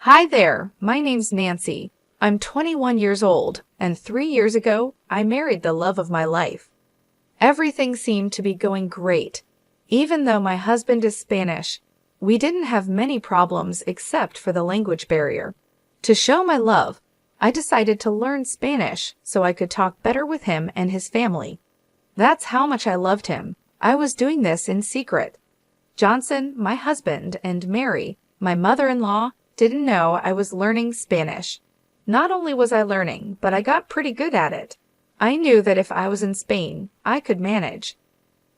Hi there, my name's Nancy. I'm 21 years old, and 3 years ago, I married the love of my life. Everything seemed to be going great. Even though my husband is Spanish, we didn't have many problems except for the language barrier. To show my love, I decided to learn Spanish so I could talk better with him and his family. That's how much I loved him. I was doing this in secret. Johnson, my husband, and Mary, my mother-in-law, didn't know I was learning Spanish. Not only was I learning, but I got pretty good at it. I knew that if I was in Spain, I could manage.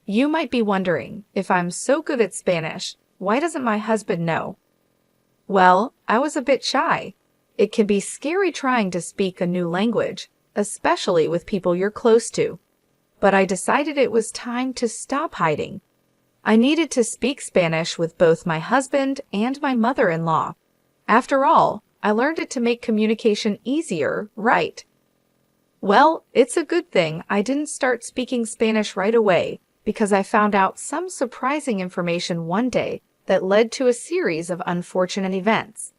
You might be wondering, if I'm so good at Spanish, why doesn't my husband know? Well, I was a bit shy. It can be scary trying to speak a new language, especially with people you're close to. But I decided it was time to stop hiding. I needed to speak Spanish with both my husband and my mother-in-law. After all, I learned it to make communication easier, right? Well, it's a good thing I didn't start speaking Spanish right away because I found out some surprising information one day that led to a series of unfortunate events.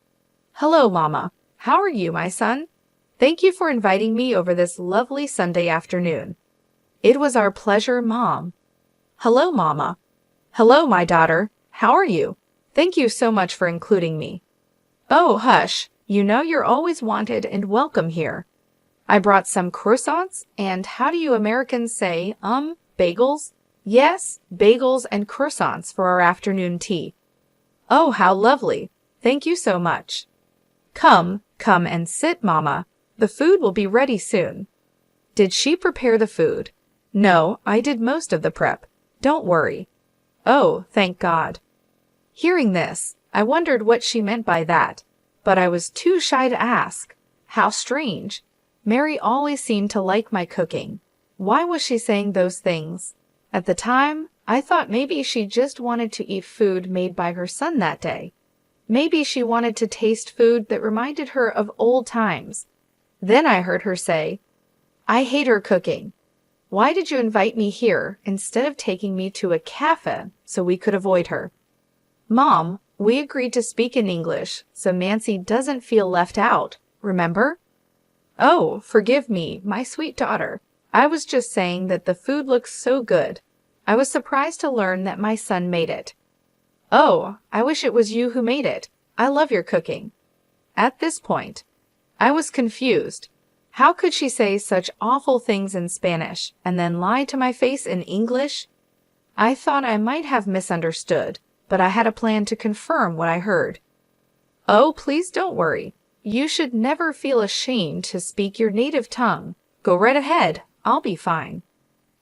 Hello, Mama. How are you, my son? Thank you for inviting me over this lovely Sunday afternoon. It was our pleasure, Mom. Hello, Mama. Hello, my daughter. How are you? Thank you so much for including me. Oh, hush. You know you're always wanted and welcome here. I brought some croissants and how do you Americans say, bagels? Yes, bagels and croissants for our afternoon tea. Oh, how lovely. Thank you so much. Come and sit, Mama. The food will be ready soon. Did she prepare the food? No, I did most of the prep. Don't worry. Oh, thank God. Hearing this, I wondered what she meant by that, but I was too shy to ask. How strange. Mary always seemed to like my cooking. Why was she saying those things? At the time, I thought maybe she just wanted to eat food made by her son that day. Maybe she wanted to taste food that reminded her of old times. Then I heard her say, I hate her cooking. Why did you invite me here instead of taking me to a cafe so we could avoid her? Mom, we agreed to speak in English so Nancy doesn't feel left out, remember? Oh, forgive me, my sweet daughter. I was just saying that the food looks so good. I was surprised to learn that my son made it. Oh, I wish it was you who made it. I love your cooking. At this point, I was confused. How could she say such awful things in Spanish and then lie to my face in English? I thought I might have misunderstood, but I had a plan to confirm what I heard. Oh, please don't worry. You should never feel ashamed to speak your native tongue. Go right ahead. I'll be fine.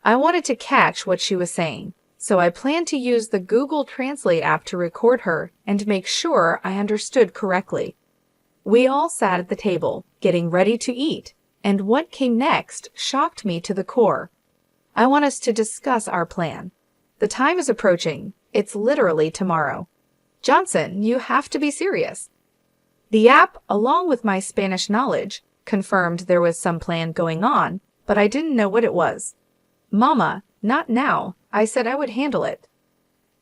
I wanted to catch what she was saying, so I planned to use the Google Translate app to record her and make sure I understood correctly. We all sat at the table, getting ready to eat, and what came next shocked me to the core. I want us to discuss our plan. The time is approaching. It's literally tomorrow. Johnson, you have to be serious. The app, along with my Spanish knowledge, confirmed there was some plan going on, but I didn't know what it was. Mama, not now. I said I would handle it.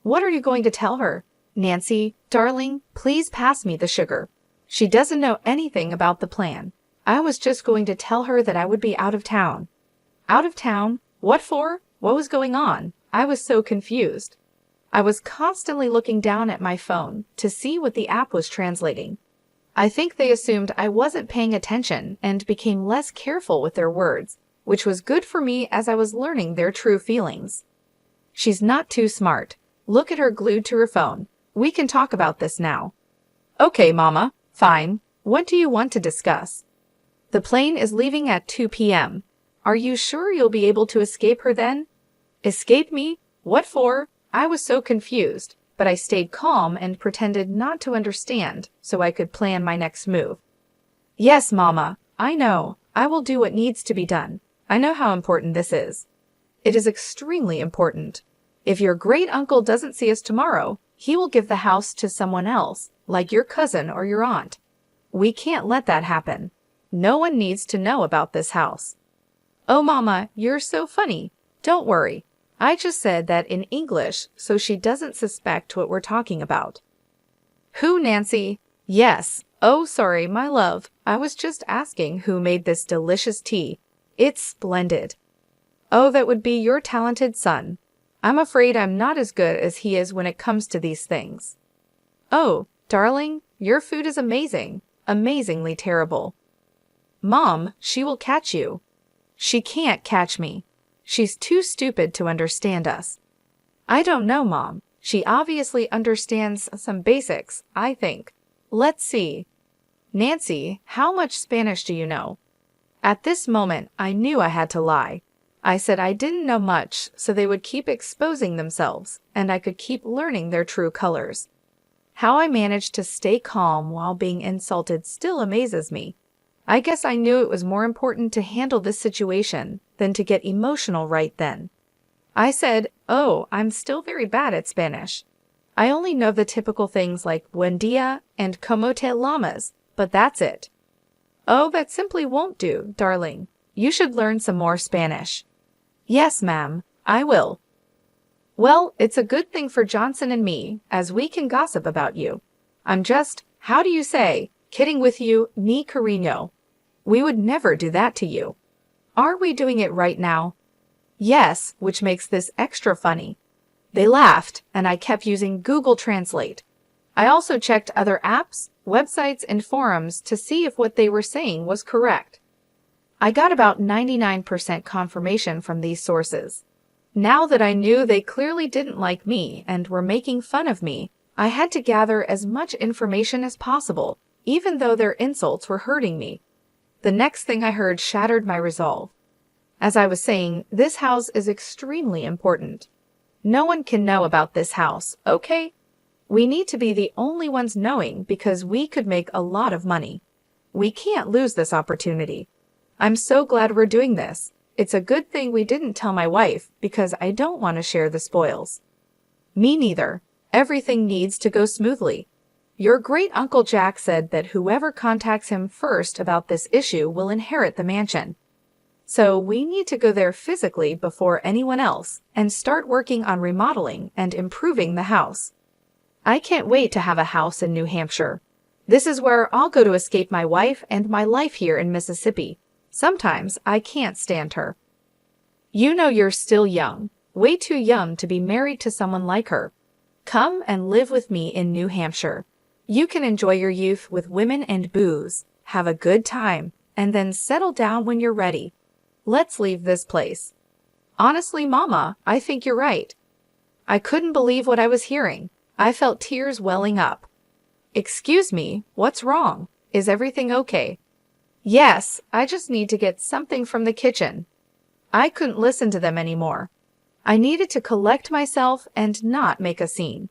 What are you going to tell her? Nancy, darling, please pass me the sugar. She doesn't know anything about the plan. I was just going to tell her that I would be out of town. Out of town? What for? What was going on? I was so confused. I was constantly looking down at my phone to see what the app was translating. I think they assumed I wasn't paying attention and became less careful with their words, which was good for me as I was learning their true feelings. She's not too smart. Look at her glued to her phone. We can talk about this now. Okay, Mama. Fine. What do you want to discuss? The plane is leaving at 2 p.m. Are you sure you'll be able to escape her then? Escape me? What for? I was so confused, but I stayed calm and pretended not to understand so I could plan my next move. Yes, Mama, I know. I will do what needs to be done. I know how important this is. It is extremely important. If your great uncle doesn't see us tomorrow, he will give the house to someone else, like your cousin or your aunt. We can't let that happen. No one needs to know about this house. Oh, Mama, you're so funny. Don't worry. I just said that in English so she doesn't suspect what we're talking about. Who, Nancy? Yes. Oh, sorry, my love. I was just asking who made this delicious tea. It's splendid. Oh, that would be your talented son. I'm afraid I'm not as good as he is when it comes to these things. Oh, darling, your food is amazing. Amazingly terrible. Mom, she will catch you. She can't catch me. She's too stupid to understand us. I don't know, Mom. She obviously understands some basics, I think. Let's see. Nancy, how much Spanish do you know? At this moment, I knew I had to lie. I said I didn't know much, so they would keep exposing themselves, and I could keep learning their true colors. How I managed to stay calm while being insulted still amazes me. I guess I knew it was more important to handle this situation than to get emotional right then. I said, "Oh, I'm still very bad at Spanish. I only know the typical things like buen dia and como te llamas, but that's it." "Oh, that simply won't do, darling. You should learn some more Spanish." "Yes, ma'am, I will." "Well, it's a good thing for Johnson and me, as we can gossip about you. I'm just, how do you say, kidding with you, mi cariño. We would never do that to you. Are we doing it right now?" "Yes, which makes this extra funny." They laughed, and I kept using Google Translate. I also checked other apps, websites, and forums to see if what they were saying was correct. I got about 99% confirmation from these sources. Now that I knew they clearly didn't like me and were making fun of me, I had to gather as much information as possible, even though their insults were hurting me. The next thing I heard shattered my resolve. As I was saying, this house is extremely important. No one can know about this house, okay? We need to be the only ones knowing because we could make a lot of money. We can't lose this opportunity. I'm so glad we're doing this. It's a good thing we didn't tell my wife because I don't want to share the spoils. Me neither. Everything needs to go smoothly. Your great Uncle Jack said that whoever contacts him first about this issue will inherit the mansion. So we need to go there physically before anyone else and start working on remodeling and improving the house. I can't wait to have a house in New Hampshire. This is where I'll go to escape my wife and my life here in Mississippi. Sometimes I can't stand her. You know you're still young, way too young to be married to someone like her. Come and live with me in New Hampshire. You can enjoy your youth with women and booze, have a good time, and then settle down when you're ready. Let's leave this place. Honestly, Mama, I think you're right. I couldn't believe what I was hearing. I felt tears welling up. Excuse me, what's wrong? Is everything okay? Yes, I just need to get something from the kitchen. I couldn't listen to them anymore. I needed to collect myself and not make a scene.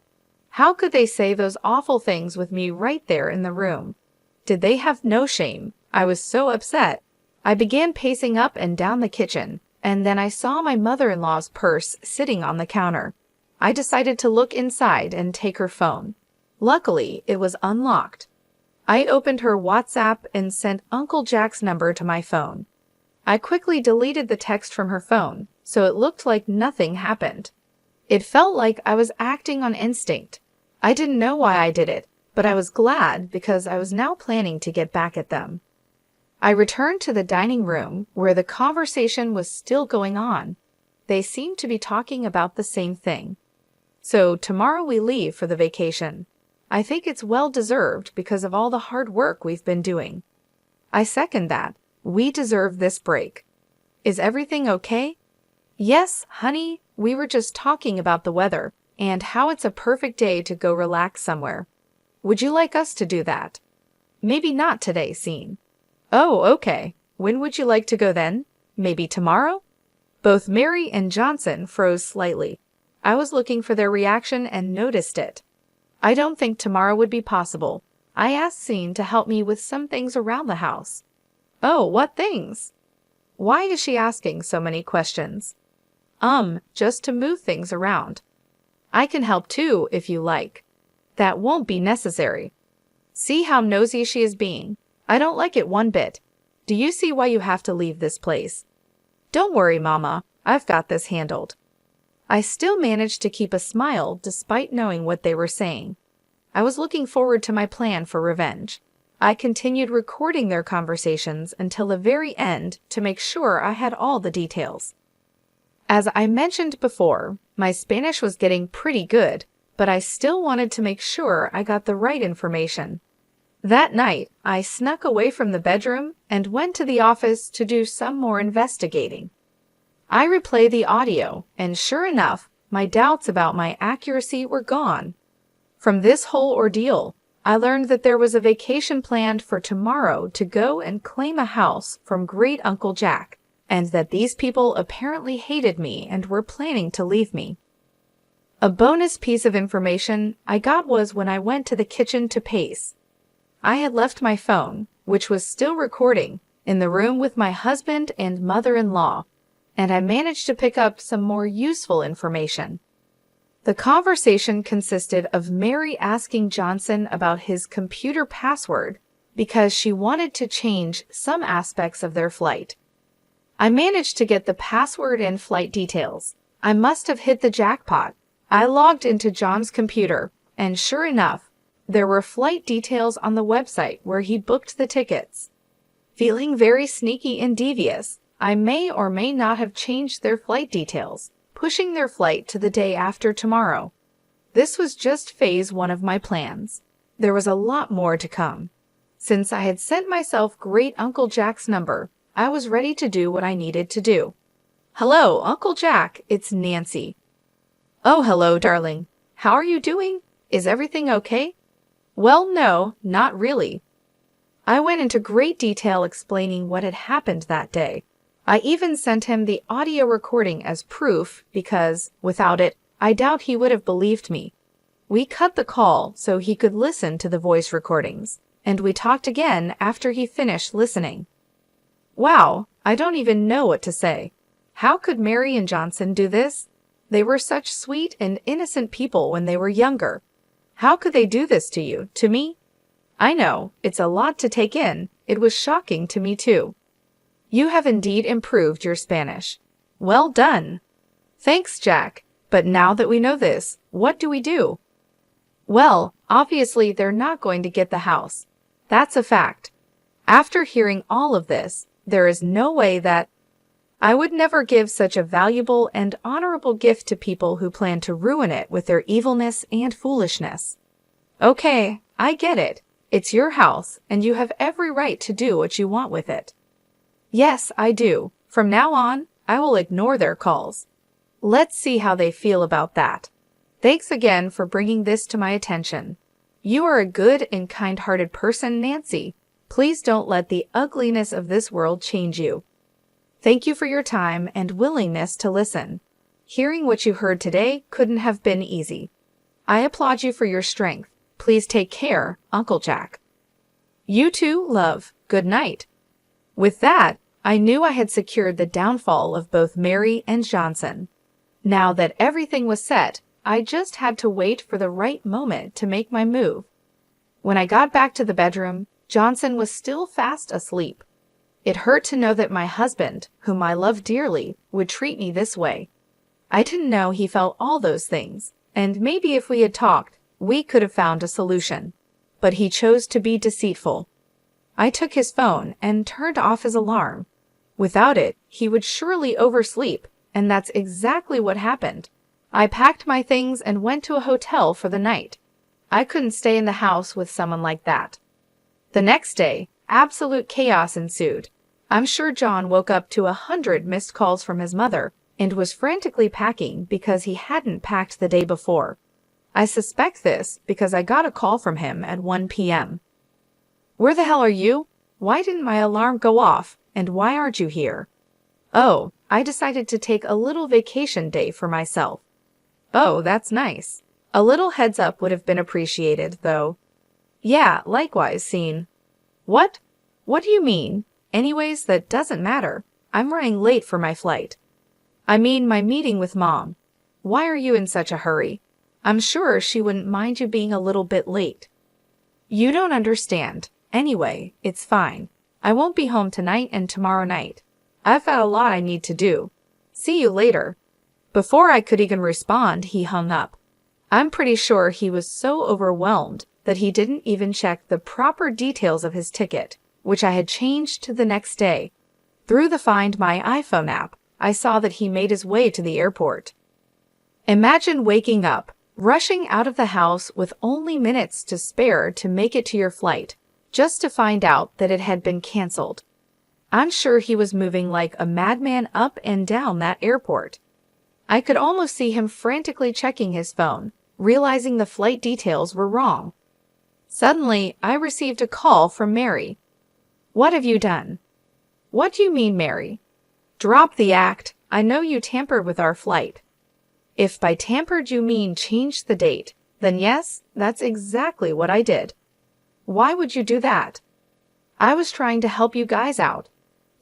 How could they say those awful things with me right there in the room? Did they have no shame? I was so upset. I began pacing up and down the kitchen, and then I saw my mother-in-law's purse sitting on the counter. I decided to look inside and take her phone. Luckily, it was unlocked. I opened her WhatsApp and sent Uncle Jack's number to my phone. I quickly deleted the text from her phone, so it looked like nothing happened. It felt like I was acting on instinct. I didn't know why I did it, but I was glad because I was now planning to get back at them. I returned to the dining room where the conversation was still going on. They seemed to be talking about the same thing. So tomorrow we leave for the vacation. I think it's well deserved because of all the hard work we've been doing. I second that. We deserve this break. Is everything okay? Yes, honey, we were just talking about the weather and how it's a perfect day to go relax somewhere. Would you like us to do that? Maybe not today, Scene. Oh, okay. When would you like to go then? Maybe tomorrow? Both Mary and Johnson froze slightly. I was looking for their reaction and noticed it. I don't think tomorrow would be possible. I asked Scene to help me with some things around the house. Oh, what things? Why is she asking so many questions? Just to move things around. I can help too, if you like. That won't be necessary. See how nosy she is being. I don't like it one bit. Do you see why you have to leave this place? Don't worry, Mama. I've got this handled. I still managed to keep a smile despite knowing what they were saying. I was looking forward to my plan for revenge. I continued recording their conversations until the very end to make sure I had all the details. As I mentioned before, my Spanish was getting pretty good, but I still wanted to make sure I got the right information. That night, I snuck away from the bedroom and went to the office to do some more investigating. I replayed the audio, and sure enough, my doubts about my accuracy were gone. From this whole ordeal, I learned that there was a vacation planned for tomorrow to go and claim a house from Great Uncle Jack, and that these people apparently hated me and were planning to leave me. A bonus piece of information I got was when I went to the kitchen to pace. I had left my phone, which was still recording, in the room with my husband and mother-in-law, and I managed to pick up some more useful information. The conversation consisted of Mary asking Johnson about his computer password because she wanted to change some aspects of their flight. I managed to get the password and flight details. I must have hit the jackpot. I logged into John's computer, and sure enough, there were flight details on the website where he booked the tickets. Feeling very sneaky and devious, I may or may not have changed their flight details, pushing their flight to the day after tomorrow. This was just phase 1 of my plans. There was a lot more to come. Since I had sent myself Great Uncle Jack's number, I was ready to do what I needed to do. "Hello, Uncle Jack, it's Nancy." "Oh, hello, darling. How are you doing? Is everything okay?" "Well, no, not really." I went into great detail explaining what had happened that day. I even sent him the audio recording as proof because, without it, I doubt he would have believed me. We cut the call so he could listen to the voice recordings, and we talked again after he finished listening. Wow, I don't even know what to say. How could Mary and Johnson do this? They were such sweet and innocent people when they were younger. How could they do this to you, to me? I know, it's a lot to take in. It was shocking to me too. You have indeed improved your Spanish. Well done. Thanks, Jack. But now that we know this, what do we do? Well, obviously they're not going to get the house. That's a fact. After hearing all of this, there is no way that I would never give such a valuable and honorable gift to people who plan to ruin it with their evilness and foolishness. Okay, I get it. It's your house, and you have every right to do what you want with it. Yes, I do. From now on, I will ignore their calls. Let's see how they feel about that. Thanks again for bringing this to my attention. You are a good and kind-hearted person, Nancy. Please don't let the ugliness of this world change you. Thank you for your time and willingness to listen. Hearing what you heard today couldn't have been easy. I applaud you for your strength. Please take care, Uncle Jack. You too, love. Good night. With that, I knew I had secured the downfall of both Mary and Johnson. Now that everything was set, I just had to wait for the right moment to make my move. When I got back to the bedroom, Johnson was still fast asleep. It hurt to know that my husband, whom I love dearly, would treat me this way. I didn't know he felt all those things, and maybe if we had talked, we could have found a solution. But he chose to be deceitful. I took his phone and turned off his alarm. Without it, he would surely oversleep, and that's exactly what happened. I packed my things and went to a hotel for the night. I couldn't stay in the house with someone like that. The next day, absolute chaos ensued. I'm sure John woke up to 100 missed calls from his mother and was frantically packing because he hadn't packed the day before. I suspect this because I got a call from him at 1 p.m. Where the hell are you? Why didn't my alarm go off, and why aren't you here? Oh, I decided to take a little vacation day for myself. Oh, that's nice. A little heads up would have been appreciated, though. Yeah, likewise, Scene. What? What do you mean? Anyways, that doesn't matter. I'm running late for my flight. I mean my meeting with Mom. Why are you in such a hurry? I'm sure she wouldn't mind you being a little bit late. You don't understand. Anyway, it's fine. I won't be home tonight and tomorrow night. I've got a lot I need to do. See you later. Before I could even respond, he hung up. I'm pretty sure he was so overwhelmed that he didn't even check the proper details of his ticket, which I had changed to the next day. Through the Find My iPhone app, I saw that he made his way to the airport. Imagine waking up, rushing out of the house with only minutes to spare to make it to your flight, just to find out that it had been canceled. I'm sure he was moving like a madman up and down that airport. I could almost see him frantically checking his phone, realizing the flight details were wrong. Suddenly, I received a call from Mary. "What have you done?" "What do you mean, Mary?" "Drop the act. I know you tampered with our flight." If by tampered you mean changed the date, then yes, that's exactly what I did. "Why would you do that?" "I was trying to help you guys out.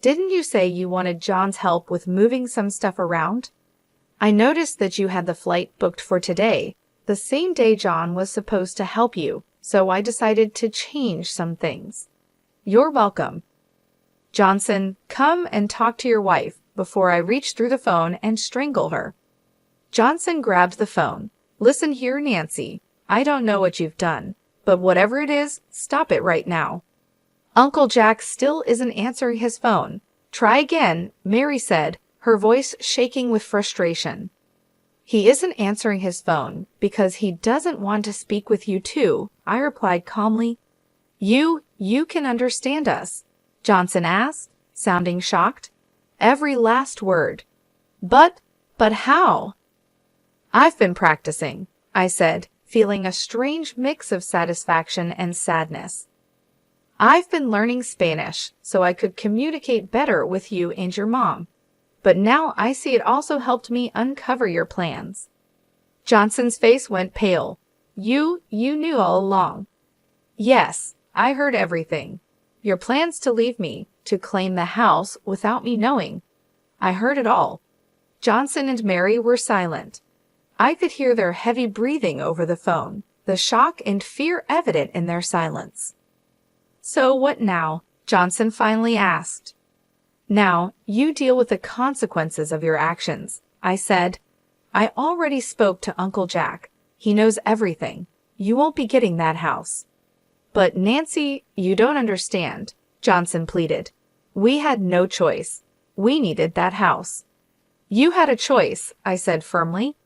Didn't you say you wanted John's help with moving some stuff around? I noticed that you had the flight booked for today, the same day John was supposed to help you, so I decided to change some things." "You're welcome." "Johnson, come and talk to your wife before I reach through the phone and strangle her." Johnson grabbed the phone. "Listen here, Nancy. I don't know what you've done, but whatever it is, stop it right now." "Uncle Jack still isn't answering his phone. Try again," Mary said, her voice shaking with frustration. "He isn't answering his phone because he doesn't want to speak with you too," I replied calmly. You can understand us?" Johnson asked, sounding shocked. Every last word. But how?" "I've been practicing," I said, feeling a strange mix of satisfaction and sadness. "I've been learning Spanish so I could communicate better with you and your mom. But now I see it also helped me uncover your plans." Johnson's face went pale. You knew all along." "Yes, I heard everything. Your plans to leave me, to claim the house without me knowing. I heard it all." Johnson and Mary were silent. I could hear their heavy breathing over the phone, the shock and fear evident in their silence. "So what now?" Johnson finally asked. "Now, you deal with the consequences of your actions," I said. "I already spoke to Uncle Jack. He knows everything. You won't be getting that house." "But Nancy, you don't understand," Johnson pleaded. "We had no choice. We needed that house." "You had a choice," I said firmly.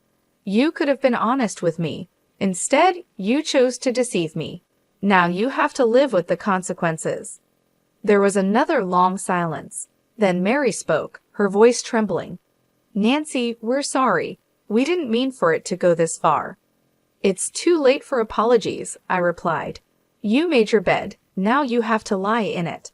"You could have been honest with me. Instead, you chose to deceive me. Now you have to live with the consequences." There was another long silence. Then Mary spoke, her voice trembling. "Nancy, we're sorry. We didn't mean for it to go this far." "It's too late for apologies," I replied. "You made your bed. Now you have to lie in it."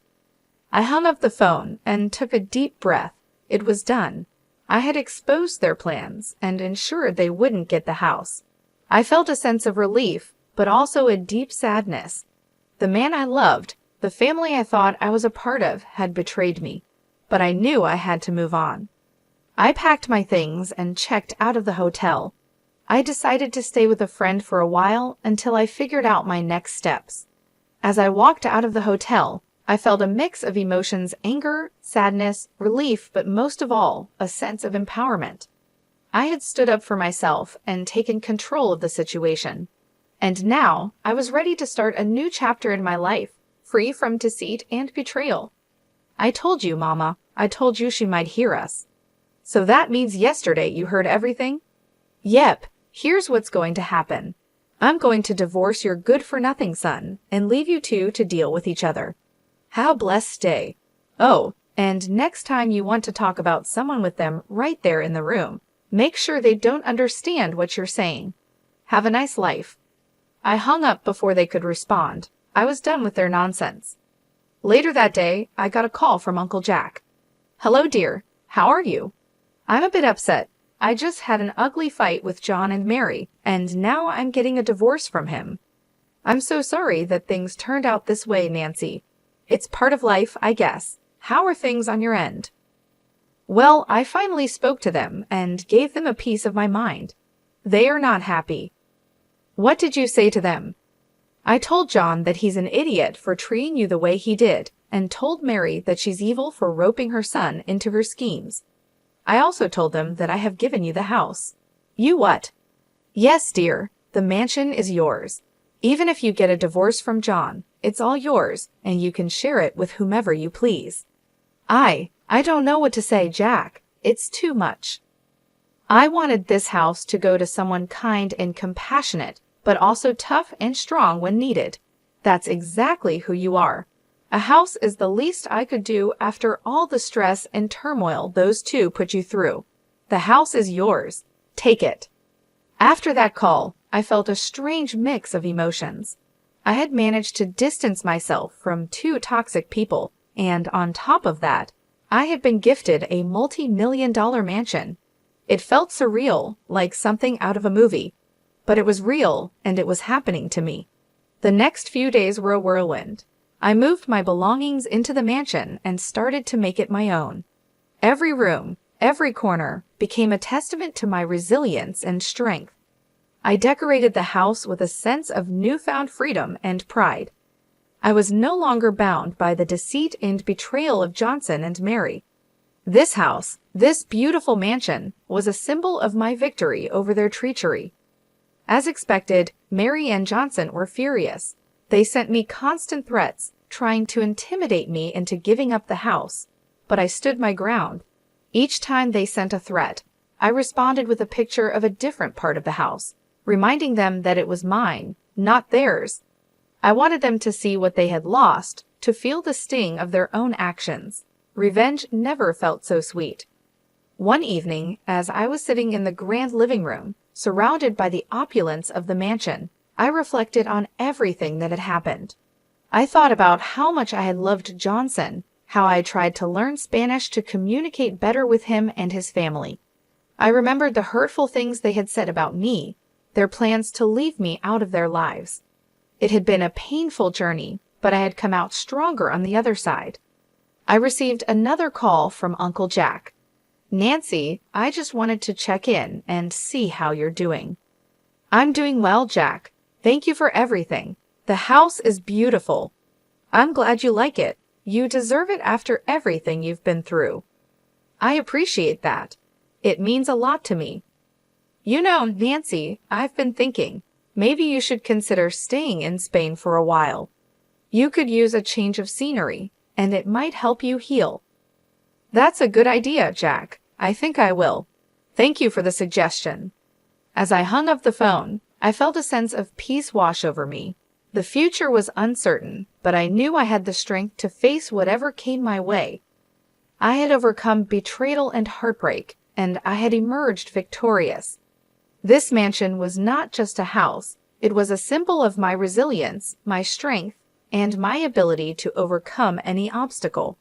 I hung up the phone and took a deep breath. It was done. I had exposed their plans and ensured they wouldn't get the house. I felt a sense of relief, but also a deep sadness. The man I loved, the family I thought I was a part of, had betrayed me. But I knew I had to move on. I packed my things and checked out of the hotel. I decided to stay with a friend for a while until I figured out my next steps. As I walked out of the hotel, I felt a mix of emotions: anger, sadness, relief, but most of all, a sense of empowerment. I had stood up for myself and taken control of the situation. And now I was ready to start a new chapter in my life, free from deceit and betrayal. "I told you, Mama. I told you she might hear us." "So that means yesterday you heard everything?" "Yep. Here's what's going to happen. I'm going to divorce your good-for-nothing son and leave you two to deal with each other. How blessed day. Oh, and next time you want to talk about someone with them right there in the room, make sure they don't understand what you're saying. Have a nice life." I hung up before they could respond. I was done with their nonsense. Later that day, I got a call from Uncle Jack. "Hello, dear. How are you?" "I'm a bit upset. I just had an ugly fight with John and Mary, and now I'm getting a divorce from him." "I'm so sorry that things turned out this way, Nancy. It's part of life, I guess. How are things on your end?" "Well, I finally spoke to them and gave them a piece of my mind. They are not happy." "What did you say to them?" "I told John that he's an idiot for treating you the way he did, and told Mary that she's evil for roping her son into her schemes. I also told them that I have given you the house." "You what?" "Yes, dear. The mansion is yours. Even if you get a divorce from John, it's all yours, and you can share it with whomever you please. I don't know what to say, Jack. It's too much. I wanted this house to go to someone kind and compassionate, but also tough and strong when needed. That's exactly who you are. A house is the least I could do after all the stress and turmoil those two put you through. The house is yours. Take it. After that call, I felt a strange mix of emotions. I had managed to distance myself from two toxic people, and on top of that, I had been gifted a multi-million-dollar mansion. It felt surreal, like something out of a movie. But it was real, and it was happening to me. The next few days were a whirlwind. I moved my belongings into the mansion and started to make it my own. Every room, every corner, became a testament to my resilience and strength. I decorated the house with a sense of newfound freedom and pride. I was no longer bound by the deceit and betrayal of Johnson and Mary. This house, this beautiful mansion, was a symbol of my victory over their treachery. As expected, Mary and Johnson were furious. They sent me constant threats, trying to intimidate me into giving up the house. But I stood my ground. Each time they sent a threat, I responded with a picture of a different part of the house, reminding them that it was mine, not theirs. I wanted them to see what they had lost, to feel the sting of their own actions. Revenge never felt so sweet. One evening, as I was sitting in the grand living room, surrounded by the opulence of the mansion, I reflected on everything that had happened. I thought about how much I had loved Johnson, how I had tried to learn Spanish to communicate better with him and his family. I remembered the hurtful things they had said about me, their plans to leave me out of their lives. It had been a painful journey, but I had come out stronger on the other side. I received another call from Uncle Jack. "Nancy, I just wanted to check in and see how you're doing." "I'm doing well, Jack. Thank you for everything. The house is beautiful. I'm glad you like it. You deserve it after everything you've been through." "I appreciate that. It means a lot to me." "You know, Nancy, I've been thinking, maybe you should consider staying in Spain for a while. You could use a change of scenery, and it might help you heal." "That's a good idea, Jack. I think I will. Thank you for the suggestion." As I hung up the phone, I felt a sense of peace wash over me. The future was uncertain, but I knew I had the strength to face whatever came my way. I had overcome betrayal and heartbreak, and I had emerged victorious. This mansion was not just a house. It was a symbol of my resilience, my strength, and my ability to overcome any obstacle.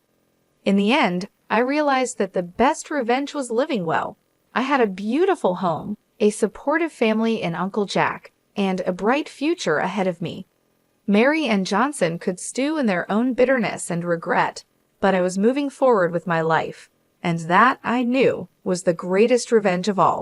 In the end, I realized that the best revenge was living well. I had a beautiful home, a supportive family in Uncle Jack, and a bright future ahead of me. Mary and Johnson could stew in their own bitterness and regret, but I was moving forward with my life, and that, I knew, was the greatest revenge of all.